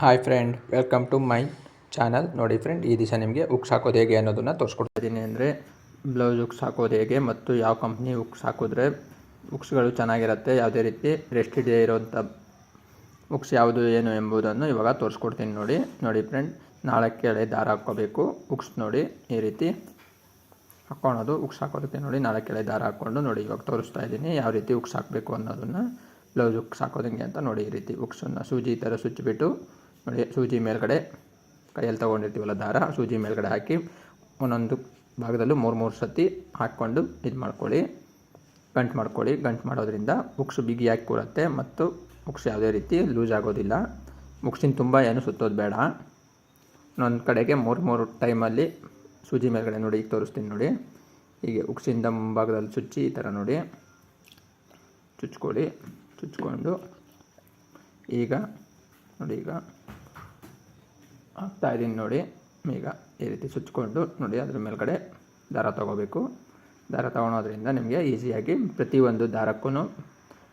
Hi friend, welcome to my channel. ನೋಡಿ friend, ಈ ದಿವಸ ನಿಮಗೆ ಉಕ್ಸ್ ಹಾಕೋದು ಹೇಗೆ ಅನ್ನೋದನ್ನು ತೋರಿಸ್ಕೊಡ್ತಿದ್ದೀನಿ. ಅಂದರೆ ಬ್ಲೌಸ್ ಉಕ್ಸ್ ಹಾಕೋದು ಹೇಗೆ ಮತ್ತು ಯಾವ ಕಂಪ್ನಿ ಉಕ್ಸ್ ಹಾಕಿದ್ರೆ ಉಕ್ಸ್ಗಳು ಚೆನ್ನಾಗಿರುತ್ತೆ, ಯಾವುದೇ ರೀತಿ ರೆಸ್ಟ್ ಹಿಡಿದೇ ಇರೋವಂಥ ಉಕ್ಸ್ ಯಾವುದು ಏನು ಎಂಬುದನ್ನು ಇವಾಗ ತೋರಿಸ್ಕೊಡ್ತೀನಿ. ನೋಡಿ ಫ್ರೆಂಡ್, ನಾಲ್ಕು ಎಳೆ ದಾರ ಹಾಕ್ಕೋಬೇಕು. ಉಕ್ಸ್ ನೋಡಿ ಈ ರೀತಿ ಹಾಕ್ಕೊಳೋದು. ಉಕ್ಸ್ ಹಾಕೋದಕ್ಕೆ ನೋಡಿ 4 ಎಳೆ ದಾರ ಹಾಕ್ಕೊಂಡು ನೋಡಿ ಇವಾಗ ತೋರಿಸ್ತಾ ಇದ್ದೀನಿ ಯಾವ ರೀತಿ ಉಕ್ಸ್ ಹಾಕಬೇಕು ಅನ್ನೋದನ್ನು. ಬ್ಲೌಸ್ ಉಕ್ಸ್ ಹಾಕೋದಂಗೆ ಅಂತ ನೋಡಿ ಈ ರೀತಿ ಉಕ್ಸನ್ನು ಸೂಜಿ ಈ ಥರ ಸುಚ್ಚಿಬಿಟ್ಟು ನೋಡಿ, ಸೂಜಿ ಮೇಲ್ಗಡೆ ಕೈಯಲ್ಲಿ ತೊಗೊಂಡಿರ್ತೀವಲ್ಲ ದಾರ, ಸೂಜಿ ಮೇಲ್ಗಡೆ ಹಾಕಿ ಒಂದೊಂದು ಭಾಗದಲ್ಲೂ 3 ಸತಿ ಹಾಕ್ಕೊಂಡು ಇದು ಮಾಡ್ಕೊಳ್ಳಿ, ಗಂಟು ಮಾಡೋದ್ರಿಂದ ಉಕ್ಸು ಬಿಗಿಯಾಗಿ ಕೂರುತ್ತೆ ಮತ್ತು ಉಕ್ಸ್ ಯಾವುದೇ ರೀತಿ ಲೂಸ್ ಆಗೋದಿಲ್ಲ. ಉಕ್ಸಿನ ತುಂಬ ಏನು ಸುತ್ತೋದು ಬೇಡ. ಒಂದು ಕಡೆಗೆ 3 ಟೈಮಲ್ಲಿ ಸೂಜಿ ಮೇಲ್ಗಡೆ ನೋಡಿ ಈಗ ತೋರಿಸ್ತೀನಿ ನೋಡಿ. ಹೀಗೆ ಉಕ್ಸಿಂದ ಮುಂಭಾಗದಲ್ಲಿ ಚುಚ್ಚಿ ಈ ಥರ ನೋಡಿ ಚುಚ್ಕೊಂಡು ಈಗ ಹಾಕ್ತಾಯಿದ್ದೀನಿ ನೋಡಿ. ಈಗ ಈ ರೀತಿ ಚುಚ್ಕೊಂಡು ನೋಡಿ ಅದ್ರ ಮೇಲ್ಗಡೆ ದಾರ ತೊಗೋಬೇಕು. ದಾರ ತೊಗೊಳೋದ್ರಿಂದ ನಿಮಗೆ ಈಸಿಯಾಗಿ ಪ್ರತಿಯೊಂದು ದಾರಕ್ಕೂ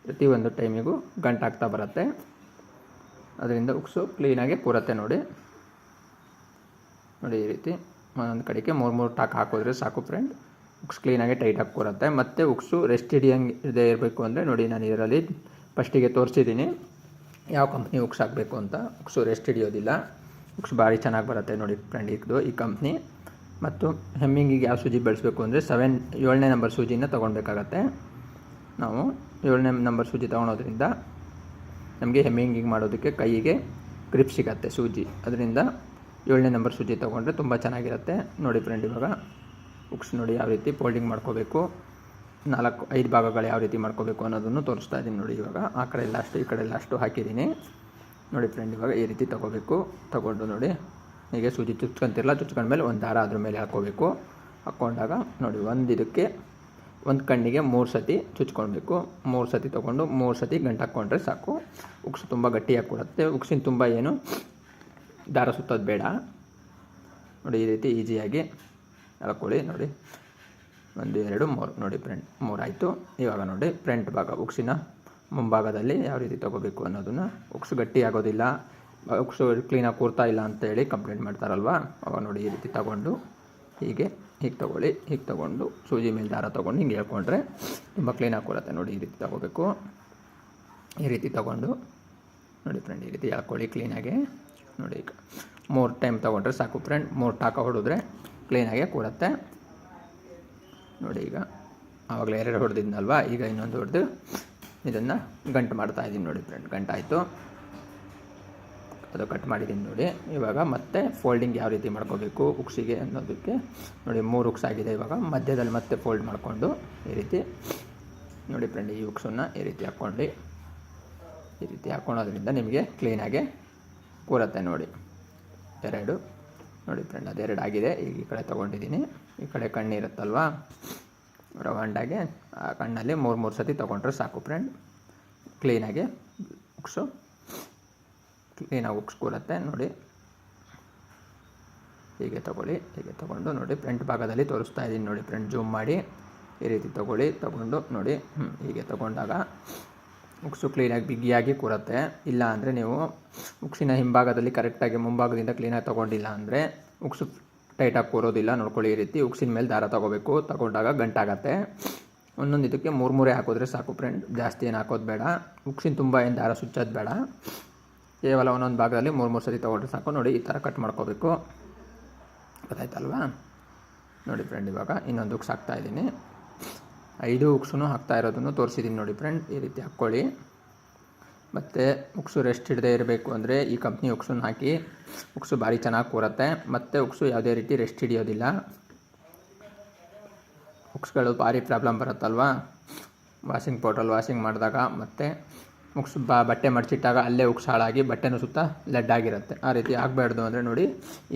ಪ್ರತಿಯೊಂದು ಟೈಮಿಗೂ ಗಂಟಾಗ್ತಾ ಬರುತ್ತೆ. ಅದರಿಂದ ಉಕ್ಸು ಕ್ಲೀನಾಗಿ ಕೂರುತ್ತೆ ನೋಡಿ ಈ ರೀತಿ ಒಂದೊಂದು ಕಡೆಗೆ 3 ಟಾಕ್ ಹಾಕಿದ್ರೆ ಸಾಕು ಫ್ರೆಂಡ್. ಉಕ್ಸ್ ಕ್ಲೀನಾಗಿ ಟೈಟಾಗಿ ಕೂರುತ್ತೆ. ಮತ್ತು ಉಕ್ಸು ರೆಸ್ಟ್ ಹಿಡಿಯಂಗೆ ಇರಬೇಕು ಅಂದರೆ ನೋಡಿ, ನಾನು ಇದರಲ್ಲಿ ಫಸ್ಟಿಗೆ ತೋರಿಸಿದ್ದೀನಿ ಯಾವ ಕಂಪ್ನಿ ಉಕ್ಸ್ ಹಾಕಬೇಕು ಅಂತ. ಉಕ್ಸು ರೆಸ್ಟ್ ಹಿಡಿಯೋದಿಲ್ಲ, ಉಕ್ಸ್ ಭಾರಿ ಚೆನ್ನಾಗಿ ಬರುತ್ತೆ ನೋಡಿ ಫ್ರೆಂಡ್ ಈ ಕಂಪ್ನಿ. ಮತ್ತು ಹೆಮ್ಮಿಂಗಿಗೆ ಯಾವ ಸೂಜಿ ಬಳಸಬೇಕು ಅಂದರೆ 7ನೇ ನಂಬರ್ ಸೂಜಿನ ತೊಗೊಳ್ಬೇಕಾಗತ್ತೆ. ನಾವು 7ನೇ ನಂಬರ್ ಸೂಜಿ ತೊಗೊಳೋದ್ರಿಂದ ನಮಗೆ ಹೆಮ್ಮಿಂಗಿಗೆ ಮಾಡೋದಕ್ಕೆ ಕೈಗೆ ಗ್ರಿಪ್ ಸಿಗತ್ತೆ ಸೂಜಿ. ಅದರಿಂದ 7ನೇ ನಂಬರ್ ಸೂಜಿ ತೊಗೊಂಡ್ರೆ ತುಂಬ ಚೆನ್ನಾಗಿರುತ್ತೆ ನೋಡಿ ಫ್ರೆಂಡ್. ಇವಾಗ ಉಕ್ಸ್ ನೋಡಿ ಯಾವ ರೀತಿ ಫೋಲ್ಡಿಂಗ್ ಮಾಡ್ಕೋಬೇಕು, 4-5 ಭಾಗಗಳು ಯಾವ ರೀತಿ ಮಾಡ್ಕೋಬೇಕು ಅನ್ನೋದನ್ನು ತೋರಿಸ್ತಾ ಇದ್ದೀನಿ ನೋಡಿ. ಇವಾಗ ಆ ಕಡೆ ಎಲ್ಲ ಅಷ್ಟು ಈ ಕಡೆ ಎಲ್ಲ ಅಷ್ಟು ಹಾಕಿದ್ದೀನಿ ನೋಡಿ ಫ್ರೆಂಡ್. ಇವಾಗ ಈ ರೀತಿ ತೊಗೊಂಡು ನೋಡಿ ಹೀಗೆ ಸೂಜಿ ಚುಚ್ಕೊಂಡ್ಮೇಲೆ ಒಂದು ದಾರ ಅದ್ರ ಮೇಲೆ ಹಾಕ್ಕೋಬೇಕು. ಹಾಕ್ಕೊಂಡಾಗ ನೋಡಿ ಒಂದು ಕಣ್ಣಿಗೆ 3 ಸತಿ ಚುಚ್ಕೊಳ್ಬೇಕು. 3 ಸತಿ ತೊಗೊಂಡು 3 ಸತಿ ಗಂಟು ಹಾಕ್ಕೊಂಡ್ರೆ ಸಾಕು. ಉಕ್ಸ್ ತುಂಬ ಗಟ್ಟಿಯಾಗಿ ಕೊಡುತ್ತೆ. ಉಕ್ಸಿನ ತುಂಬ ಏನು ದಾರ ಸುತ್ತೋದು ಬೇಡ ನೋಡಿ. ಈ ರೀತಿ ಈಸಿಯಾಗಿ ಎಳ್ಕೊಳ್ಳಿ ನೋಡಿ. 1 2 3 ನೋಡಿ ಫ್ರೆಂಡ್, 3 ಆಯಿತು. ಇವಾಗ ನೋಡಿ ಫ್ರಂಟ್ ಭಾಗ ಉಕ್ಸಿನ ಮುಂಭಾಗದಲ್ಲಿ ಯಾವ ರೀತಿ ತೊಗೋಬೇಕು ಅನ್ನೋದನ್ನು. ಉಕ್ಸ್ ಗಟ್ಟಿ ಆಗೋದಿಲ್ಲ, ಉಕ್ಸು ಕ್ಲೀನಾಗಿ ಕೂರ್ತಾ ಇಲ್ಲ ಅಂತೇಳಿ ಕಂಪ್ಲೇಂಟ್ ಮಾಡ್ತಾರಲ್ವ, ಅವಾಗ ನೋಡಿ ಈ ರೀತಿ ತೊಗೊಂಡು ಹೀಗೆ ತೊಗೊಂಡು ಸೂಜಿ ಮೇಲೆ ದಾರ ತೊಗೊಂಡು ಹಿಂಗೆ ಹೇಳ್ಕೊಂಡ್ರೆ ತುಂಬ ಕ್ಲೀನಾಗಿ ಕೂರುತ್ತೆ ನೋಡಿ. ಈ ರೀತಿ ತೊಗೋಬೇಕು. ಈ ರೀತಿ ತೊಗೊಂಡು ನೋಡಿ ಫ್ರೆಂಡ್ ಈ ರೀತಿ ಹೇಳ್ಕೊಳ್ಳಿ ಕ್ಲೀನಾಗೆ ನೋಡಿ. ಈಗ 3 ಟೈಮ್ ತೊಗೊಂಡ್ರೆ ಸಾಕು ಫ್ರೆಂಡ್. 3 ಟಾಕ ಹೊಡೆದ್ರೆ ಕ್ಲೀನಾಗೆ ಕೂರುತ್ತೆ ನೋಡಿ. ಈಗ ಆವಾಗಲೇ 2 ಹೊಡೆದಿದ್ನಲ್ವ, ಈಗ ಇನ್ನೊಂದು ಹೊಡೆದು ಇದನ್ನು ಗಂಟು ಮಾಡ್ತಾಯಿದ್ದೀನಿ ನೋಡಿ ಫ್ರೆಂಡ್. ಗಂಟಾಯಿತು, ಅದು ಕಟ್ ಮಾಡಿದ್ದೀನಿ ನೋಡಿ. ಇವಾಗ ಮತ್ತೆ ಫೋಲ್ಡಿಂಗ್ ಯಾವ ರೀತಿ ಮಾಡ್ಕೋಬೇಕು ಉಕ್ಸಿಗೆ ಅನ್ನೋದಕ್ಕೆ ನೋಡಿ. 3 ಉಕ್ಸ್ ಆಗಿದೆ. ಇವಾಗ ಮಧ್ಯದಲ್ಲಿ ಮತ್ತೆ ಫೋಲ್ಡ್ ಮಾಡಿಕೊಂಡು ಈ ರೀತಿ ನೋಡಿ ಫ್ರೆಂಡ್, ಈ ಉಕ್ಸನ್ನು ಈ ರೀತಿ ಹಾಕ್ಕೊಂಡು ಈ ರೀತಿ ಹಾಕ್ಕೊಳೋದ್ರಿಂದ ನಿಮಗೆ ಕ್ಲೀನಾಗೆ ಕೂರುತ್ತೆ ನೋಡಿ. 2 ನೋಡಿ ಫ್ರೆಂಡ್, ಅದು 2 ಆಗಿದೆ. ಈಗ ಈ ಕಡೆ ತೊಗೊಂಡಿದ್ದೀನಿ. ಈ ಕಡೆ ಕಣ್ಣಿರುತ್ತಲ್ವ ರೌಂಡಾಗೆ, ಆ ಕಣ್ಣಲ್ಲಿ 3 ಸತಿ ತೊಗೊಂಡ್ರೆ ಸಾಕು ಫ್ರೆಂಡ್. ಕ್ಲೀನಾಗಿ ಉಕ್ಸ್ ಕೂರುತ್ತೆ ನೋಡಿ. ಹೀಗೆ ತೊಗೊಂಡು ನೋಡಿ ಫ್ರಂಟ್ ಭಾಗದಲ್ಲಿ ತೋರಿಸ್ತಾ ಇದ್ದೀನಿ ನೋಡಿ ಫ್ರೆಂಡ್. ಜೂಮ್ ಮಾಡಿ ಈ ರೀತಿ ತೊಗೊಂಡು ನೋಡಿ ಹೀಗೆ ತೊಗೊಂಡಾಗ ಉಕ್ಸು ಕ್ಲೀನಾಗಿ ಬಿಗಿಯಾಗಿ ಕೂರುತ್ತೆ. ಇಲ್ಲ ಅಂದರೆ ನೀವು ಉಕ್ಸಿನ ಹಿಂಭಾಗದಲ್ಲಿ ಕರೆಕ್ಟಾಗಿ ಮುಂಭಾಗದಿಂದ ಕ್ಲೀನಾಗಿ ತೊಗೊಂಡಿಲ್ಲ ಅಂದರೆ ಉಕ್ಸು ಟೈಟಾಗಿ ಕೂರೋದಿಲ್ಲ ನೋಡ್ಕೊಳ್ಳಿ. ಈ ರೀತಿ ಉಕ್ಸಿನ ಮೇಲೆ ದಾರ ತೊಗೊಂಡಾಗ ಗಂಟಾಗತ್ತೆ. ಒಂದೊಂದು ಇದಕ್ಕೆ 3 ಹಾಕಿದ್ರೆ ಸಾಕು ಫ್ರೆಂಡ್, ಜಾಸ್ತಿ ಏನು ಹಾಕೋದು ಬೇಡ. ಉಕ್ಸಿನ ತುಂಬ ಏನು ದಾರ ಸುಚ್ಚೋದು ಬೇಡ. ಕೇವಲ ಒಂದೊಂದು ಭಾಗದಲ್ಲಿ 3 ಸತಿ ತೊಗೊಂಡ್ರೆ ಸಾಕು ನೋಡಿ. ಈ ಥರ ಕಟ್ ಮಾಡ್ಕೋಬೇಕು, ಗೊತ್ತಾಯ್ತಲ್ವಾ ನೋಡಿ ಫ್ರೆಂಡ್. ಇವಾಗ ಇನ್ನೊಂದು ಉಕ್ಸ್ ಹಾಕ್ತಾಯಿದ್ದೀನಿ. 5 ಉಕ್ಸೂ ಹಾಕ್ತಾ ಇರೋದನ್ನು ತೋರಿಸಿದ್ದೀನಿ ನೋಡಿ ಫ್ರೆಂಡ್. ಈ ರೀತಿ ಹಾಕ್ಕೊಳ್ಳಿ. ಮತ್ತು ಉಕ್ಸು ರೆಸ್ಟ್ ಹಿಡದೇ ಇರಬೇಕು ಅಂದರೆ ಈ ಕಂಪ್ನಿ ಉಕ್ಸನ್ನು ಹಾಕಿ. ಉಕ್ಸು ಭಾರಿ ಚೆನ್ನಾಗಿ ಕೂರುತ್ತೆ ಮತ್ತು ಉಕ್ಸು ಯಾವುದೇ ರೀತಿ ರೆಸ್ಟ್ ಹಿಡಿಯೋದಿಲ್ಲ. ಉಕ್ಸ್ಗಳು ಭಾರಿ ಪ್ರಾಬ್ಲಮ್ ಬರುತ್ತಲ್ವ ವಾಷಿಂಗ್ ಪೌಡ್ರಲ್ಲಿ ವಾಷಿಂಗ್ ಮಾಡಿದಾಗ, ಮತ್ತು ಉಕ್ಸ್ ಬಟ್ಟೆ ಮಡಚಿಟ್ಟಾಗ ಅಲ್ಲೇ ಉಕ್ಸ್ ಹಾಳಾಗಿ ಬಟ್ಟೆನೂ ಸುತ್ತ ಲೆಡ್ ಆಗಿರುತ್ತೆ. ಆ ರೀತಿ ಆಗಬಾರ್ದು ಅಂದರೆ ನೋಡಿ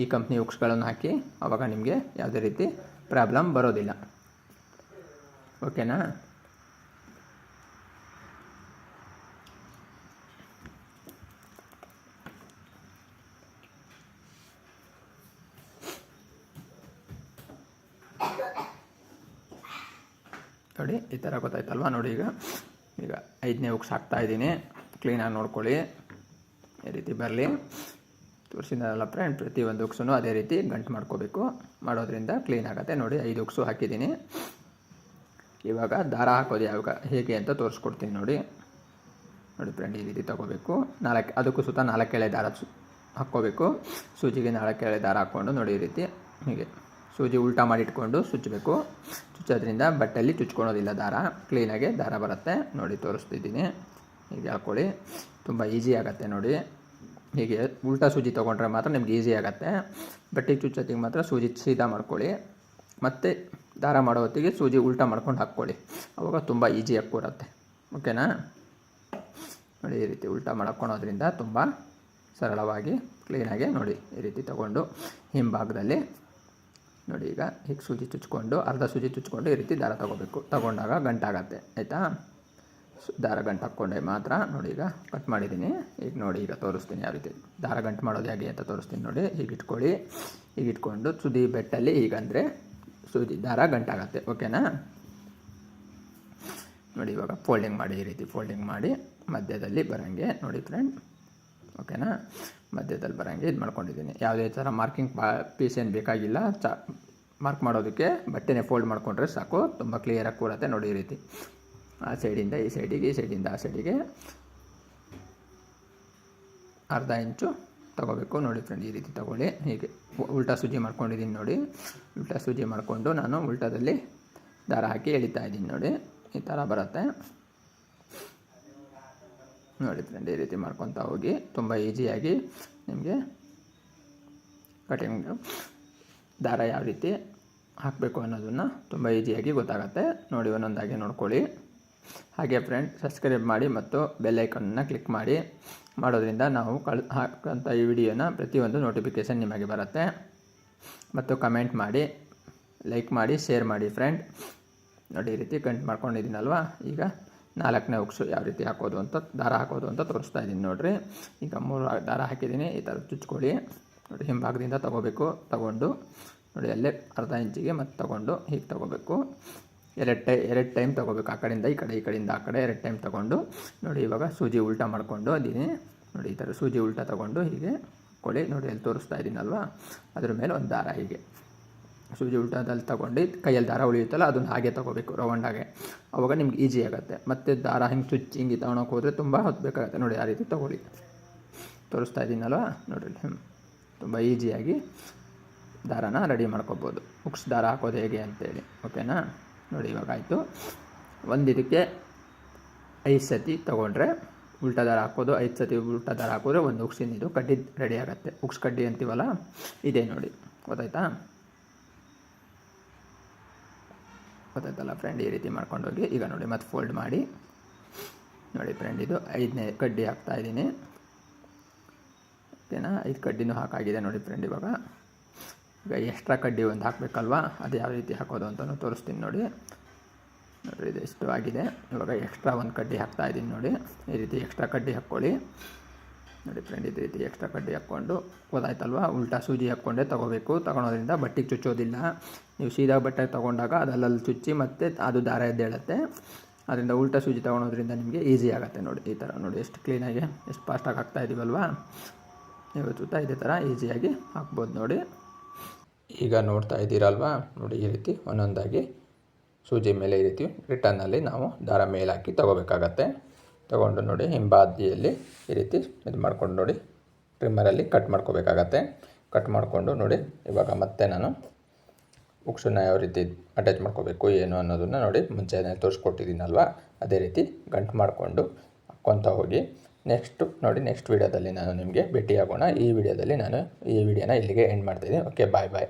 ಈ ಕಂಪ್ನಿ ಉಕ್ಸ್ಗಳನ್ನು ಹಾಕಿ. ಆವಾಗ ನಿಮಗೆ ಯಾವುದೇ ರೀತಿ ಪ್ರಾಬ್ಲಮ್ ಬರೋದಿಲ್ಲ. ಓಕೆನಾ? ನೋಡಿ ಈ ಥರ ಗೊತ್ತಾಯ್ತಲ್ವ ನೋಡಿ. ಈಗ 5ನೇ ಉಕ್ಸ್ ಹಾಕ್ತಾಯಿದ್ದೀನಿ. ಕ್ಲೀನಾಗಿ ನೋಡ್ಕೊಳ್ಳಿ. ಈ ರೀತಿ ಬರಲಿ. ತೋರಿಸಿದಾರಲ್ಲ ಫ್ರೆಂಡ್, ಪ್ರತಿಯೊಂದು ಉಕ್ಸೂ ಅದೇ ರೀತಿ ಗಂಟು ಮಾಡ್ಕೋಬೇಕು. ಮಾಡೋದ್ರಿಂದ ಕ್ಲೀನ್ ಆಗುತ್ತೆ. ನೋಡಿ 5 ಉಕ್ಸು ಹಾಕಿದ್ದೀನಿ. ಇವಾಗ ದಾರ ಹಾಕೋದು ಯಾವಾಗ ಹೇಗೆ ಅಂತ ತೋರಿಸ್ಕೊಡ್ತೀನಿ ನೋಡಿ. ನೋಡಿ ಫ್ರೆಂಡ್, ಈ ರೀತಿ ತೊಗೋಬೇಕು. ಅದಕ್ಕೂ ಸುತ್ತ 4 ಎಳೆ ದಾರ ಹಾಕ್ಕೋಬೇಕು. ಸೂಜಿಗೆ 4 ಎಳೆ ದಾರ ಹಾಕ್ಕೊಂಡು ನೋಡಿ ಈ ರೀತಿ ಹೀಗೆ ಸೂಜಿ ಉಲ್ಟಾ ಮಾಡಿ ಇಟ್ಕೊಂಡು ಚುಚ್ಚಬೇಕು. ಚುಚ್ಚೋದ್ರಿಂದ ಬಟ್ಟೆಯಲ್ಲಿ ಚುಚ್ಕೊಳೋದಿಲ್ಲ, ದಾರ ಕ್ಲೀನಾಗೆ ದಾರ ಬರುತ್ತೆ. ನೋಡಿ ತೋರಿಸ್ತಿದ್ದೀನಿ, ಹೀಗೆ ಹಾಕ್ಕೊಳ್ಳಿ. ತುಂಬ ಈಸಿ ಆಗುತ್ತೆ ನೋಡಿ. ಹೀಗೆ ಉಲ್ಟಾ ಸೂಜಿ ತೊಗೊಂಡ್ರೆ ಮಾತ್ರ ನಿಮ್ಗೆ ಈಸಿ ಆಗುತ್ತೆ. ಬಟ್ಟೆಗೆ ಚುಚ್ಚೋತ್ತಿಗೆ ಮಾತ್ರ ಸೂಜಿ ಸೀದಾ ಮಾಡ್ಕೊಳ್ಳಿ. ಮತ್ತು ದಾರ ಮಾಡೋ ಹೊತ್ತಿಗೆ ಸೂಜಿ ಉಲ್ಟಾ ಮಾಡ್ಕೊಂಡು ಹಾಕ್ಕೊಳ್ಳಿ, ಆವಾಗ ತುಂಬ ಈಸಿಯಾಗಿ ಕೂರುತ್ತೆ. ಓಕೆನಾ? ನೋಡಿ ಈ ರೀತಿ ಉಲ್ಟಾ ಮಾಡ್ಕೊಳೋದ್ರಿಂದ ತುಂಬ ಸರಳವಾಗಿ ಕ್ಲೀನಾಗಿ ನೋಡಿ ಈ ರೀತಿ ತೊಗೊಂಡು ಹಿಂಭಾಗದಲ್ಲಿ ನೋಡಿ ಈಗ ಹೀಗೆ ಸೂಜಿ ಚುಚ್ಕೊಂಡು ಅರ್ಧ ಸೂಜಿ ಚುಚ್ಕೊಂಡು ಈ ರೀತಿ ದಾರ ತೊಗೋಬೇಕು. ತೊಗೊಂಡಾಗ ಗಂಟಾಗತ್ತೆ, ಆಯಿತಾ? ದಾರ ಗಂಟು ಹಾಕ್ಕೊಂಡೆ ಮಾತ್ರ. ನೋಡಿ ಈಗ ಕಟ್ ಮಾಡಿದ್ದೀನಿ. ಈಗ ನೋಡಿ ಈಗ ತೋರಿಸ್ತೀನಿ ಯಾವ ರೀತಿ ದಾರ ಗಂಟು ಮಾಡೋದು ಹೇಗೆ ಅಂತ ತೋರಿಸ್ತೀನಿ ನೋಡಿ. ಹೀಗೆ ಇಟ್ಕೊಳ್ಳಿ. ಹೀಗೆ ಇಟ್ಕೊಂಡು ಸುದಿ ಬೆಟ್ಟಲ್ಲಿ ಹೀಗಂದರೆ ಸೂಜಿ ದಾರ ಗಂಟಾಗತ್ತೆ. ಓಕೆನಾ? ನೋಡಿ ಇವಾಗ ಫೋಲ್ಡಿಂಗ್ ಮಾಡಿ, ಈ ರೀತಿ ಫೋಲ್ಡಿಂಗ್ ಮಾಡಿ ಮಧ್ಯದಲ್ಲಿ ಬರೋಂಗೆ ನೋಡಿ ಫ್ರೆಂಡ್. ಓಕೆನಾ? ಮಧ್ಯದಲ್ಲಿ ಬರೋಂಗೆ ಇದು ಮಾಡ್ಕೊಂಡಿದ್ದೀನಿ. ಯಾವುದೇ ಥರ ಮಾರ್ಕಿಂಗ್ ಪೀಸ್ ಏನು ಬೇಕಾಗಿಲ್ಲ. ಮಾರ್ಕ್ ಮಾಡೋದಕ್ಕೆ ಬಟ್ಟೆನೇ ಫೋಲ್ಡ್ ಮಾಡಿಕೊಂಡ್ರೆ ಸಾಕು, ತುಂಬ ಕ್ಲಿಯರಾಗಿ ಕೂರುತ್ತೆ. ನೋಡಿ ಈ ರೀತಿ ಆ ಸೈಡಿಂದ ಈ ಸೈಡಿಗೆ, ಈ ಸೈಡಿಂದ ಆ ಸೈಡಿಗೆ ಅರ್ಧ ಇಂಚು ತೊಗೋಬೇಕು. ನೋಡಿ ಫ್ರೆಂಡ್, ಈ ರೀತಿ ತೊಗೊಳ್ಳಿ. ಹೀಗೆ ಉಲ್ಟಾ ಸೂಜಿ ಮಾಡ್ಕೊಂಡಿದ್ದೀನಿ ನೋಡಿ. ಉಲ್ಟಾ ಸೂಜಿ ಮಾಡಿಕೊಂಡು ನಾನು ಉಲ್ಟಾದಲ್ಲಿ ದಾರ ಹಾಕಿ ಎಳಿತಾ ಇದ್ದೀನಿ ನೋಡಿ. ಈ ಥರ ಬರುತ್ತೆ ನೋಡಿ ಫ್ರೆಂಡ್. ಈ ರೀತಿ ಮಾಡ್ಕೊತಾ ಹೋಗಿ ತುಂಬ ಈಸಿಯಾಗಿ ನಿಮಗೆ ಕಟಿಂಗ್ ದಾರ ಯಾವ ರೀತಿ ಹಾಕಬೇಕು ಅನ್ನೋದನ್ನು ತುಂಬ ಈಸಿಯಾಗಿ ಗೊತ್ತಾಗುತ್ತೆ. ನೋಡಿ ಒಂದೊಂದಾಗಿ ನೋಡ್ಕೊಳ್ಳಿ. ಹಾಗೆ ಫ್ರೆಂಡ್, ಸಬ್ಸ್ಕ್ರೈಬ್ ಮಾಡಿ ಮತ್ತು ಬೆಲ್ ಐಕಾನನ್ನು ಕ್ಲಿಕ್ ಮಾಡಿ. ಮಾಡೋದ್ರಿಂದ ನಾವು ಹಾಕೋಂಥ ಈ ವಿಡಿಯೋನ ಪ್ರತಿಯೊಂದು ನೋಟಿಫಿಕೇಷನ್ ನಿಮಗೆ ಬರುತ್ತೆ. ಮತ್ತು ಕಮೆಂಟ್ ಮಾಡಿ, ಲೈಕ್ ಮಾಡಿ, ಶೇರ್ ಮಾಡಿ ಫ್ರೆಂಡ್. ನೋಡಿ ಈ ರೀತಿ ಗಂಟು ಮಾಡ್ಕೊಂಡಿದ್ದೀನಲ್ವ. ಈಗ 4ನೇ ಉಕ್ಸು ಯಾವ ರೀತಿ ಹಾಕೋದು ಅಂತ, ದಾರ ಹಾಕೋದು ಅಂತ ತೋರಿಸ್ತಾ ಇದ್ದೀನಿ ನೋಡಿರಿ. ಈಗ 3 ದಾರ ಹಾಕಿದ್ದೀನಿ. ಈ ಥರ ಚುಚ್ಕೊಳ್ಳಿ. ನೋಡಿ ಹಿಂಭಾಗದಿಂದ ತೊಗೋಬೇಕು. ತೊಗೊಂಡು ನೋಡಿ ಅಲ್ಲೇ ಅರ್ಧ ಇಂಚಿಗೆ ಮತ್ತೆ ತೊಗೊಂಡು ಹೀಗೆ ತೊಗೋಬೇಕು. ಎರಡು ಟೈಮ್ ತೊಗೋಬೇಕು. ಆ ಕಡೆಯಿಂದ ಈ ಕಡೆ, ಈ ಕಡೆಯಿಂದ ಆ ಕಡೆ 2 ಟೈಮ್ ತೊಗೊಂಡು ನೋಡಿ ಇವಾಗ ಸೂಜಿ ಉಲ್ಟಾ ಮಾಡಿಕೊಂಡು ಅದೀನಿ ನೋಡಿ. ಈ ಥರ ಸೂಜಿ ಉಲ್ಟಾ ತೊಗೊಂಡು ಹೀಗೆ ಹಾಕ್ಕೊಳ್ಳಿ. ನೋಡಿ ಅಲ್ಲಿ ತೋರಿಸ್ತಾ ಇದ್ದೀನಲ್ವ, ಅದ್ರ ಮೇಲೆ ಒಂದು ದಾರ ಹೀಗೆ ಸೂಜಿ ಉಲ್ಟಾದಲ್ಲಿ ತೊಗೊಂಡು ಕೈಯಲ್ಲಿ ದಾರ ಉಳಿಯುತ್ತಲ್ಲ ಅದನ್ನು ಹಾಗೆ ತೊಗೋಬೇಕು ರೌಂಡಾಗೆ. ಆವಾಗ ನಿಮ್ಗೆ ಈಸಿ ಆಗುತ್ತೆ. ಮತ್ತು ದಾರ ಹಿಂಗೆ ಚುಚ್ಚಿ ಹಿಂಗೆ ತೊಗೊಳಕ್ಕೆ ಹೋದರೆ ತುಂಬ ಹೊತ್ತು ಬೇಕಾಗುತ್ತೆ. ನೋಡಿ ಆ ರೀತಿ ತೊಗೊಳ್ಳಿ. ತೋರಿಸ್ತಾ ಇದ್ದೀನಲ್ವ ನೋಡಿರಿ, ತುಂಬ ಈಸಿಯಾಗಿ ದಾರನ ರೆಡಿ ಮಾಡ್ಕೊಬೋದು. ಉಕ್ಸ್ ದಾರ ಹಾಕೋದು ಹೇಗೆ ಅಂತೇಳಿ. ಓಕೆನಾ? ನೋಡಿ ಇವಾಗ ಆಯಿತು. ಇದಕ್ಕೆ 5 ಸತಿ ತೊಗೊಂಡ್ರೆ ಉಲ್ಟಾ ದಾರ ಹಾಕೋದು, 5 ಸತಿ ಉಲ್ಟಾ ದಾರ ಹಾಕಿದ್ರೆ ಒಂದು ಉಕ್ಸಿನ ಇದು ಕಡ್ಡಿ ರೆಡಿ ಆಗುತ್ತೆ. ಉಕ್ಸ್ ಕಡ್ಡಿ ಅಂತೀವಲ್ಲ, ಇದೇ ನೋಡಿ. ಗೊತ್ತಾಯ್ತಲ್ಲ ಫ್ರೆಂಡ್? ಈ ರೀತಿ ಮಾಡ್ಕೊಂಡೋಗಿ ಈಗ ನೋಡಿ ಮತ್ತೆ ಫೋಲ್ಡ್ ಮಾಡಿ ನೋಡಿ ಫ್ರೆಂಡ್. ಇದು 5ನೇ ಕಡ್ಡಿ ಹಾಕ್ತಾಯಿದ್ದೀನಿ. ಓಕೆನಾ? 5 ಕಡ್ಡಿನೂ ಹಾಕಾಗಿದೆ ನೋಡಿ ಫ್ರೆಂಡ್. ಇವಾಗ ಎಕ್ಸ್ಟ್ರಾ ಕಡ್ಡಿ ಒಂದು ಹಾಕಬೇಕಲ್ವಾ, ಅದು ಯಾವ ರೀತಿ ಹಾಕೋದು ಅಂತಲೂ ತೋರಿಸ್ತೀನಿ ನೋಡಿ. ನೋಡಿರಿ ಇದು ಎಷ್ಟು ಆಗಿದೆ. ಇವಾಗ ಎಕ್ಸ್ಟ್ರಾ ಒಂದು ಕಡ್ಡಿ ಹಾಕ್ತಾಯಿದ್ದೀನಿ ನೋಡಿ. ಈ ರೀತಿ ಎಕ್ಸ್ಟ್ರಾ ಕಡ್ಡಿ ಹಾಕ್ಕೊಳ್ಳಿ ನೋಡಿ ಫ್ರೆಂಡ್. ಇದೇ ರೀತಿ ಎಕ್ಸ್ಟ್ರಾ ಕಡ್ಡಿ ಹಾಕ್ಕೊಂಡು ಗೊತ್ತಾಯ್ತಲ್ವ, ಉಲ್ಟಾ ಸೂಜಿ ಹಾಕ್ಕೊಂಡೇ ತೊಗೋಬೇಕು. ತೊಗೊಳೋದ್ರಿಂದ ಬಟ್ಟೆಗೆ ಚುಚ್ಚೋದಿಲ್ಲ. ನೀವು ಸೀದಾ ಬಟ್ಟೆ ತೊಗೊಂಡಾಗ ಅದಲ್ಲಲ್ಲಿ ಚುಚ್ಚಿ ಮತ್ತು ಅದು ದಾರ ಎದ್ದೇಳುತ್ತೆ. ಅದರಿಂದ ಉಲ್ಟಾ ಸೂಜಿ ತೊಗೊಳೋದ್ರಿಂದ ನಿಮಗೆ ಈಸಿ ಆಗುತ್ತೆ. ನೋಡಿ ಈ ಥರ ನೋಡಿ ಎಷ್ಟು ಕ್ಲೀನಾಗಿ, ಎಷ್ಟು ಫಾಸ್ಟಾಗಿ ಹಾಕ್ತಾಯಿದ್ದೀವಲ್ವಾ. ನೀವು ಸುತ್ತ ಇದೇ ಥರ ಈಸಿಯಾಗಿ ಹಾಕ್ಬೋದು ನೋಡಿ. ಈಗ ನೋಡ್ತಾ ಇದ್ದೀರಲ್ವಾ, ನೋಡಿ ಈ ರೀತಿ ಒಂದೊಂದಾಗಿ ಸೂಜಿ ಮೇಲೆ ಈ ರೀತಿ ರಿಟರ್ನಲ್ಲಿ ನಾವು ದಾರ ಮೇಲೆ ಹಾಕಿ ತೊಗೋಬೇಕಾಗತ್ತೆ. ತೊಗೊಂಡು ನೋಡಿ ಹಿಂಬಾದಿಯಲ್ಲಿ ಈ ರೀತಿ ಇದು ಮಾಡ್ಕೊಂಡು ನೋಡಿ ಟ್ರಿಮ್ಮರಲ್ಲಿ ಕಟ್ ಮಾಡ್ಕೋಬೇಕಾಗತ್ತೆ. ಕಟ್ ಮಾಡಿಕೊಂಡು ನೋಡಿ ಇವಾಗ ಮತ್ತೆ ನಾನು ಉಕ್ಸನ್ನ ಯಾವ ರೀತಿ ಅಟ್ಯಾಚ್ ಮಾಡ್ಕೋಬೇಕು ಏನು ಅನ್ನೋದನ್ನು ನೋಡಿ ಮುಂಚೆನೇ ತೋರಿಸ್ಕೊಟ್ಟಿದ್ದೀನಲ್ವ, ಅದೇ ರೀತಿ ಗಂಟು ಮಾಡಿಕೊಂಡು ಹಾಕ್ಕೊತ ಹೋಗಿ. ನೆಕ್ಸ್ಟ್ ವೀಡಿಯೋದಲ್ಲಿ ನಾನು ನಿಮಗೆ ಭೇಟಿಯಾಗೋಣ. ಈ ವಿಡಿಯೋದಲ್ಲಿ ನಾನು ಈ ವಿಡಿಯೋನ ಇಲ್ಲಿಗೆ ಎಂಡ್ ಮಾಡ್ತಾಯಿದ್ದೀನಿ. ಓಕೆ, ಬಾಯ್.